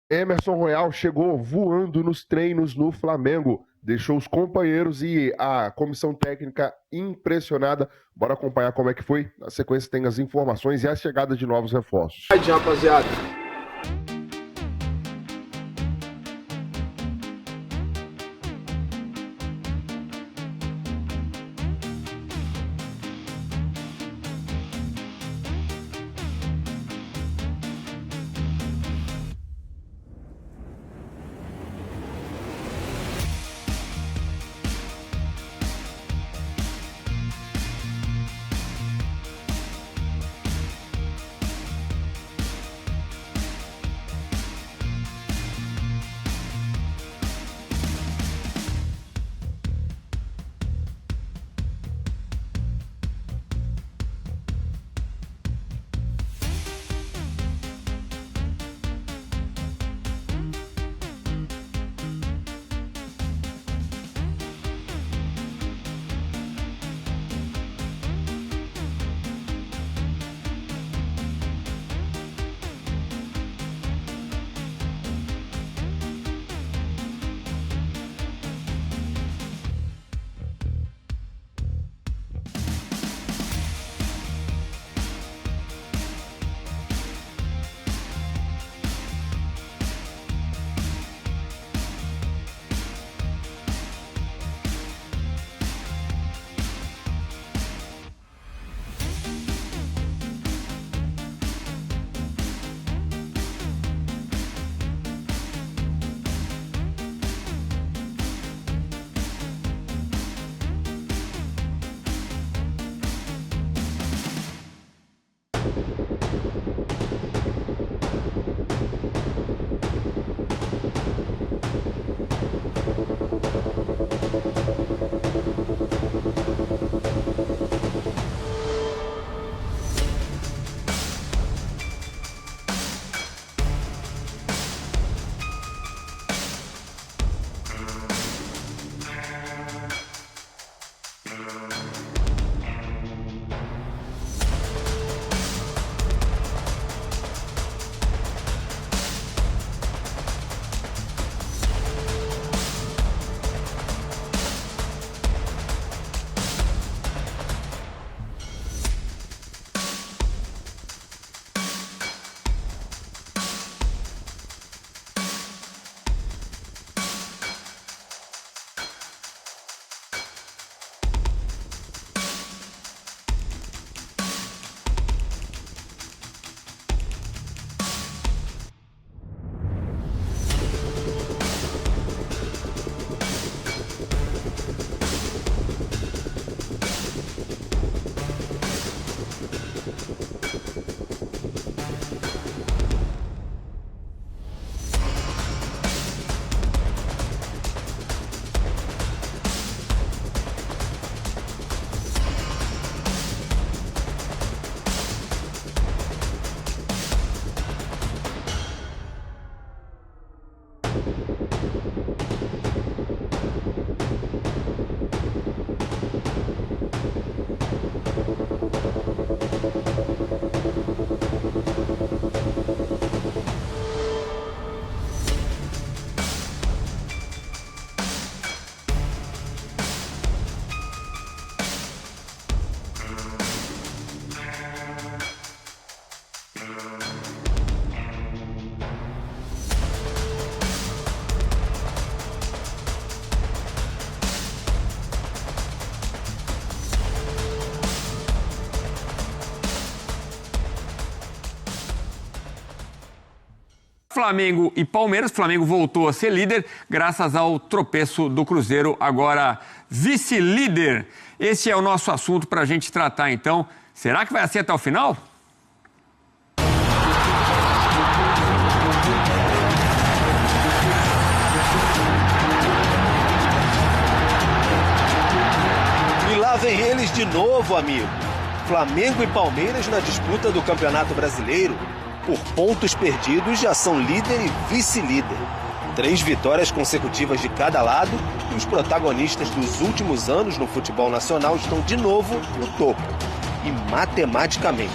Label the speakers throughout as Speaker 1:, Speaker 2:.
Speaker 1: Emerson Royal chegou voando nos treinos no Flamengo, deixou os companheiros e a comissão técnica impressionada. Bora acompanhar como é que foi. Na sequência tem as informações e a chegada de novos reforços.
Speaker 2: Rapaziada.
Speaker 3: Flamengo e Palmeiras. Flamengo voltou a ser líder graças ao tropeço do Cruzeiro, agora vice-líder. Esse é o nosso assunto para a gente tratar, então. Será que vai ser até o final?
Speaker 2: E lá vem eles de novo, amigo. Flamengo e Palmeiras na disputa do Campeonato Brasileiro. Por pontos perdidos, já são líder e vice-líder. 3 vitórias consecutivas de cada lado e os protagonistas dos últimos anos no futebol nacional estão de novo no topo. E matematicamente.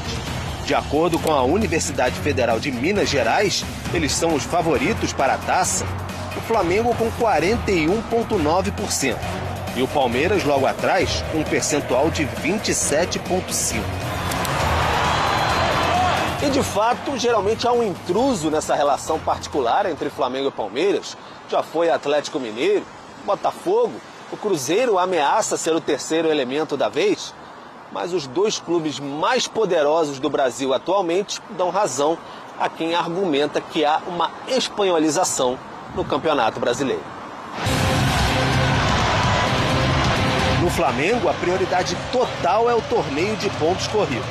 Speaker 2: De acordo com a Universidade Federal de Minas Gerais, eles são os favoritos para a taça. O Flamengo com 41,9% e o Palmeiras logo atrás com um percentual de 27,5%. E de fato, geralmente há um intruso nessa relação particular entre Flamengo e Palmeiras. Já foi Atlético Mineiro, Botafogo, o Cruzeiro ameaça ser o terceiro elemento da vez. Mas os dois clubes mais poderosos do Brasil atualmente dão razão a quem argumenta que há uma espanholização no Campeonato Brasileiro. No Flamengo, a prioridade total é o torneio de pontos corridos.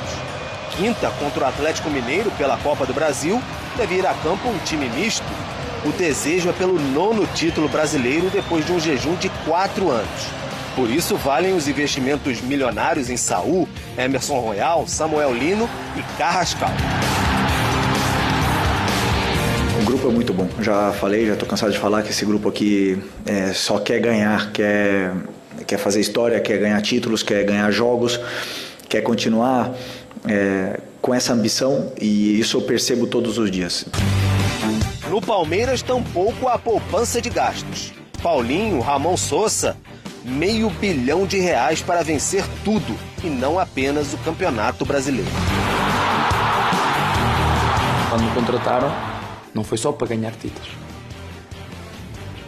Speaker 2: Quinta contra o Atlético Mineiro pela Copa do Brasil, deve ir a campo um time misto. O desejo é pelo 9º título brasileiro depois de um jejum de 4 anos. Por isso, valem os investimentos milionários em Saúl, Emerson Royal, Samuel Lino e Carrascal.
Speaker 4: O grupo é muito bom. Já falei, já estou cansado de falar que esse grupo aqui só quer ganhar, quer fazer história, quer ganhar títulos, quer ganhar jogos, quer continuar com essa ambição, e isso eu percebo todos os dias.
Speaker 2: No Palmeiras, tampouco há poupança de gastos. Paulinho, Ramon Sosa, R$500 bilhão para vencer tudo e não apenas o Campeonato Brasileiro.
Speaker 5: Quando me contrataram, não foi só para ganhar títulos.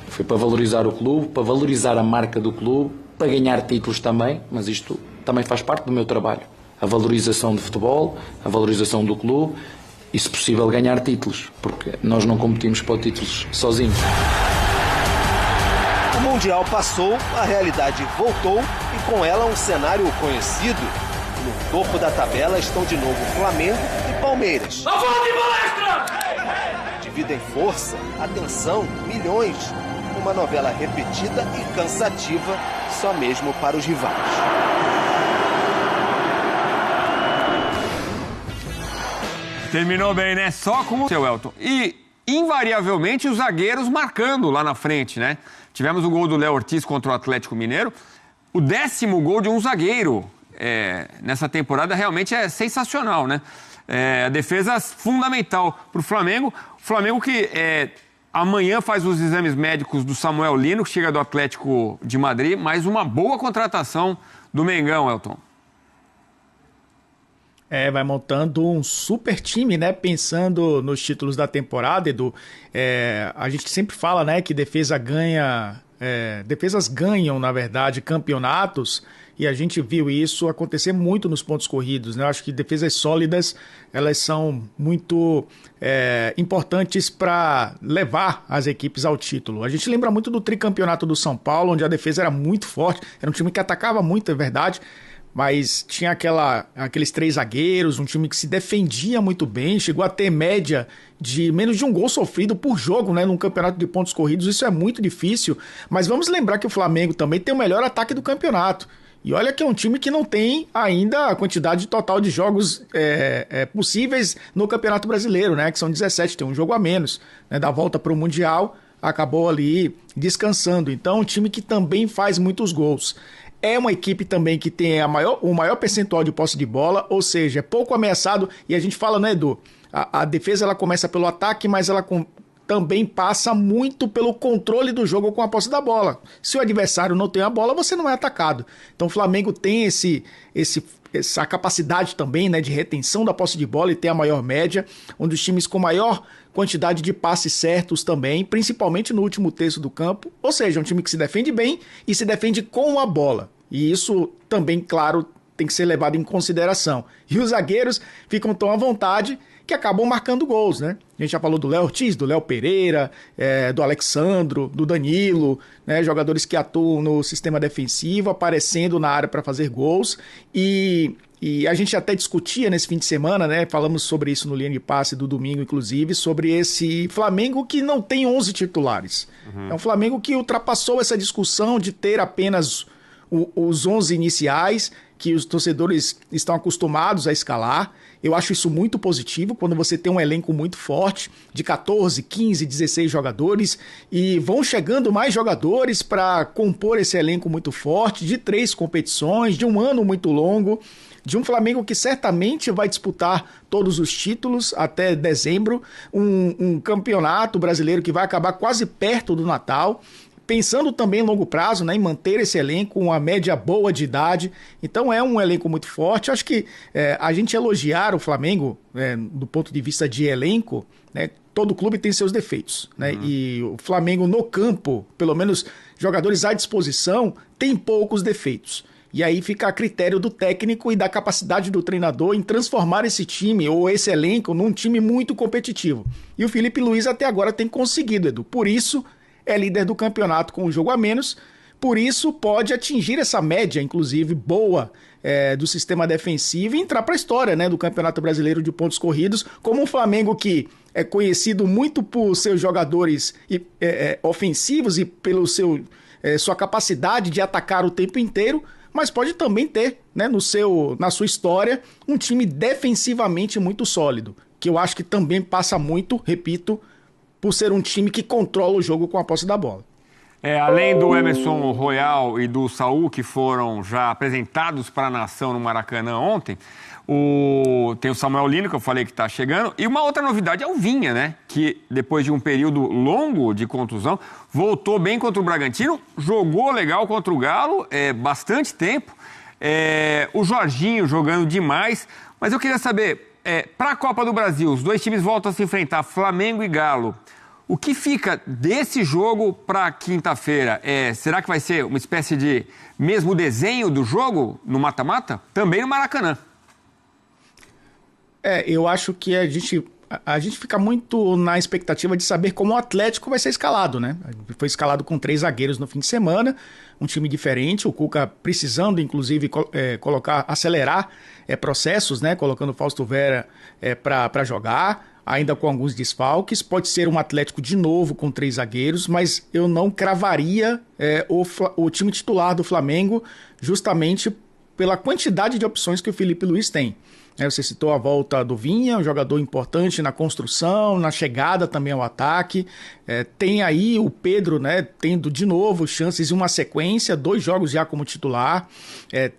Speaker 5: Foi para valorizar o clube, para valorizar a marca do clube, para ganhar títulos também, mas isto também faz parte do meu trabalho. A valorização do futebol, a valorização do clube e, se possível, ganhar títulos, porque nós não competimos para títulos sozinhos.
Speaker 2: O Mundial passou, a realidade voltou e com ela um cenário conhecido. No topo da tabela estão de novo Flamengo e Palmeiras. Dividem força, atenção, milhões. Uma novela repetida e cansativa, só mesmo para os rivais.
Speaker 3: Terminou bem, né? Só com o seu Elton. E, invariavelmente, os zagueiros marcando lá na frente, né? Tivemos o gol do Léo Ortiz contra o Atlético Mineiro. O 10º gol de um zagueiro nessa temporada realmente é sensacional, né? A defesa fundamental para o Flamengo. O Flamengo que amanhã faz os exames médicos do Samuel Lino, que chega do Atlético de Madrid. Mais uma boa contratação do Mengão, Elton.
Speaker 6: Vai montando um super time, né? Pensando nos títulos da temporada, Edu. A gente sempre fala, né, que defesas ganham, na verdade, campeonatos, e a gente viu isso acontecer muito nos pontos corridos, né? Eu acho que defesas sólidas, elas são muito importantes para levar as equipes ao título. A gente lembra muito do tricampeonato do São Paulo, onde a defesa era muito forte, era um time que atacava muito, é verdade, mas tinha aqueles 3 zagueiros, um time que se defendia muito bem, chegou a ter média de menos de um gol sofrido por jogo, né, num campeonato de pontos corridos. Isso é muito difícil, mas vamos lembrar que o Flamengo também tem o melhor ataque do campeonato. E olha que é um time que não tem ainda a quantidade total de jogos possíveis no Campeonato Brasileiro, né, que são 17, tem um jogo a menos, né, da volta para o Mundial, acabou ali descansando. Então, um time que também faz muitos gols. É uma equipe também que tem o maior percentual de posse de bola, ou seja, é pouco ameaçado. E a gente fala, né, Edu? A defesa ela começa pelo ataque, mas ela também passa muito pelo controle do jogo com a posse da bola. Se o adversário não tem a bola, você não é atacado. Então o Flamengo tem essa capacidade também, né, de retenção da posse de bola e ter a maior média, um dos times com maior quantidade de passes certos também, principalmente no último terço do campo, ou seja, um time que se defende bem e se defende com a bola. E isso também, claro, tem que ser levado em consideração. E os zagueiros ficam tão à vontade que acabam marcando gols, né? A gente já falou do Léo Ortiz, do Léo Pereira, do Alexandro, do Danilo, né? Jogadores que atuam no sistema defensivo, aparecendo na área para fazer gols. E a gente até discutia nesse fim de semana, né? Falamos sobre isso no Linha de Passe do domingo, inclusive, sobre esse Flamengo que não tem 11 titulares. É um Flamengo que ultrapassou essa discussão de ter apenas os 11 iniciais, que os torcedores estão acostumados a escalar. Eu acho isso muito positivo, quando você tem um elenco muito forte, de 14, 15, 16 jogadores, e vão chegando mais jogadores para compor esse elenco muito forte, de 3 competições, de um ano muito longo. de um Flamengo que certamente vai disputar todos os títulos até dezembro, um campeonato brasileiro que vai acabar quase perto do Natal, pensando também em longo prazo, né, em manter esse elenco, uma média boa de idade. Então é um elenco muito forte. Acho que a gente elogiar o Flamengo do ponto de vista de elenco, né, todo clube tem seus defeitos, né? E o Flamengo no campo, pelo menos jogadores à disposição, tem poucos defeitos. E aí fica a critério do técnico e da capacidade do treinador em transformar esse time ou esse elenco num time muito competitivo. E o Felipe Luiz até agora tem conseguido, Edu. Por isso é líder do campeonato com um jogo a menos. Por isso pode atingir essa média, inclusive, boa do sistema defensivo e entrar para a história, né, do Campeonato Brasileiro de pontos corridos, como um Flamengo que é conhecido muito por seus jogadores ofensivos e pelo sua capacidade de atacar o tempo inteiro, mas pode também ter, né, na sua história, um time defensivamente muito sólido, que eu acho que também passa muito, repito, por ser um time que controla o jogo com a posse da bola.
Speaker 3: Além do Emerson Royal e do Saul, que foram já apresentados para a nação no Maracanã ontem, tem o Samuel Lino, que eu falei que está chegando, e uma outra novidade é o Vinha, né? Que depois de um período longo de contusão, voltou bem contra o Bragantino, jogou legal contra o Galo, bastante tempo. O Jorginho jogando demais, mas eu queria saber, para a Copa do Brasil, os dois times voltam a se enfrentar, Flamengo e Galo. O que fica desse jogo para quinta-feira? Será que vai ser uma espécie de mesmo desenho do jogo no mata-mata? Também no Maracanã.
Speaker 6: Eu acho que a gente fica muito na expectativa de saber como o Atlético vai ser escalado, né? Foi escalado com 3 zagueiros no fim de semana, um time diferente, o Cuca precisando, inclusive, acelerar processos, né? Colocando o Fausto Vera para jogar, ainda com alguns desfalques. Pode ser um Atlético de novo com 3 zagueiros, mas eu não cravaria o time titular do Flamengo justamente pela quantidade de opções que o Felipe Luiz tem. Você citou a volta do Vinha, um jogador importante na construção, na chegada também ao ataque. Tem aí o Pedro, né, tendo de novo chances em uma sequência, 2 jogos já como titular.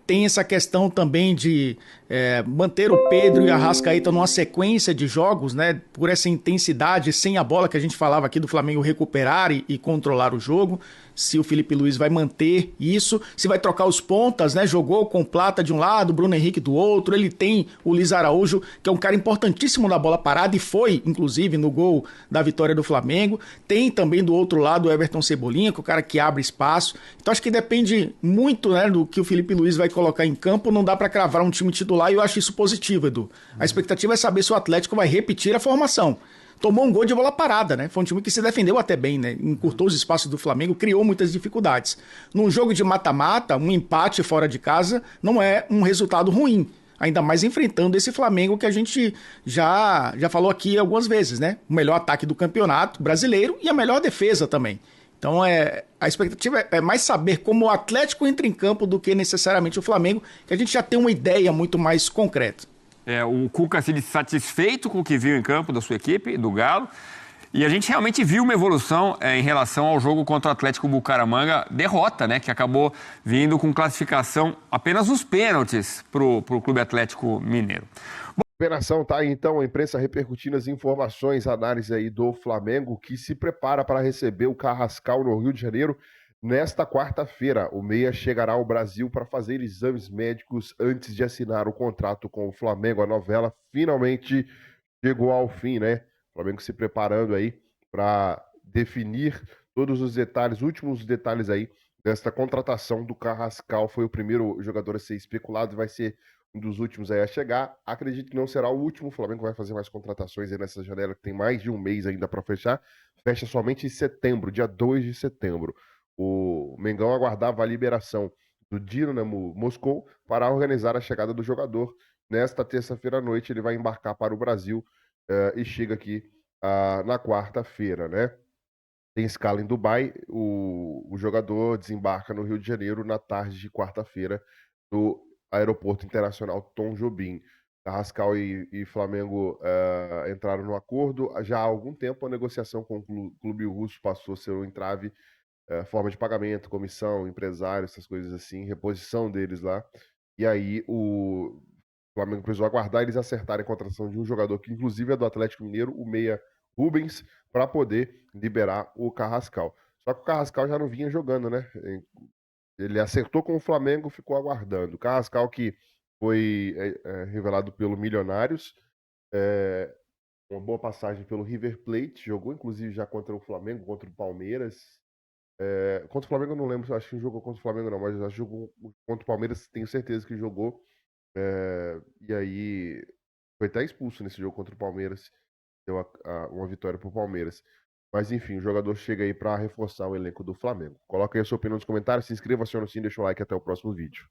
Speaker 6: Tem essa questão também de manter o Pedro e a Arrascaeta numa sequência de jogos, né, por essa intensidade sem a bola que a gente falava aqui do Flamengo recuperar e controlar o jogo. Se o Felipe Luiz vai manter isso, se vai trocar os pontas, né? Jogou com Plata de um lado, Bruno Henrique do outro. Ele tem o Luiz Araújo, que é um cara importantíssimo na bola parada e foi, inclusive, no gol da vitória do Flamengo. Tem também do outro lado o Everton Cebolinha, que é o cara que abre espaço. Então acho que depende muito, né, do que o Felipe Luiz vai colocar em campo. Não dá para cravar um time titular e eu acho isso positivo, Edu. A expectativa é saber se o Atlético vai repetir a formação. Tomou um gol de bola parada, né? Foi um time que se defendeu até bem, né? Encurtou os espaços do Flamengo, criou muitas dificuldades. Num jogo de mata-mata, um empate fora de casa não é um resultado ruim. Ainda mais enfrentando esse Flamengo que a gente já falou aqui algumas vezes, né? O melhor ataque do campeonato brasileiro e a melhor defesa também. Então a expectativa é mais saber como o Atlético entra em campo do que necessariamente o Flamengo, que a gente já tem uma ideia muito mais concreta.
Speaker 3: O Cuca se disse satisfeito com o que viu em campo da sua equipe, do Galo. E a gente realmente viu uma evolução em relação ao jogo contra o Atlético Bucaramanga, derrota, né? Que acabou vindo com classificação apenas nos pênaltis para o Clube Atlético Mineiro.
Speaker 1: Operação, tá aí então, a imprensa repercutindo as informações, análise aí do Flamengo, que se prepara para receber o Carrascal no Rio de Janeiro. Nesta quarta-feira, o Meia chegará ao Brasil para fazer exames médicos antes de assinar o contrato com o Flamengo. A novela finalmente chegou ao fim, né? O Flamengo se preparando aí para definir todos os detalhes, últimos detalhes aí desta contratação do Carrascal. Foi o primeiro jogador a ser especulado e vai ser um dos últimos aí a chegar. Acredito que não será o último. O Flamengo vai fazer mais contratações aí nessa janela que tem mais de um mês ainda para fechar. Fecha somente em setembro, dia 2 de setembro. O Mengão aguardava a liberação do Dinamo Moscou para organizar a chegada do jogador. Nesta terça-feira à noite ele vai embarcar para o Brasil e chega aqui na quarta-feira, né? Tem escala em Dubai, o jogador desembarca no Rio de Janeiro na tarde de quarta-feira no Aeroporto Internacional Tom Jobim. Carrascal e Flamengo entraram no acordo. Já há algum tempo a negociação com o clube russo passou a ser um entrave. Forma de pagamento, comissão, empresário, essas coisas assim, reposição deles lá. E aí O Flamengo precisou aguardar eles acertarem a contratação de um jogador que, inclusive, é do Atlético Mineiro, o meia Rubens, para poder liberar o Carrascal. Só que o Carrascal já não vinha jogando, né? Ele acertou com o Flamengo, ficou aguardando. O Carrascal que foi revelado pelo Milionários, uma boa passagem pelo River Plate, jogou inclusive já contra o Flamengo, contra o Palmeiras. Contra o Flamengo eu não lembro, acho que jogou contra o Flamengo não, mas acho que jogou contra o Palmeiras, tenho certeza que jogou. E aí foi até expulso nesse jogo contra o Palmeiras, deu uma vitória pro Palmeiras. Mas enfim, o jogador chega aí para reforçar o elenco do Flamengo. Coloca aí a sua opinião nos comentários, se inscreva, acione o sininho, deixa o like, até o próximo vídeo.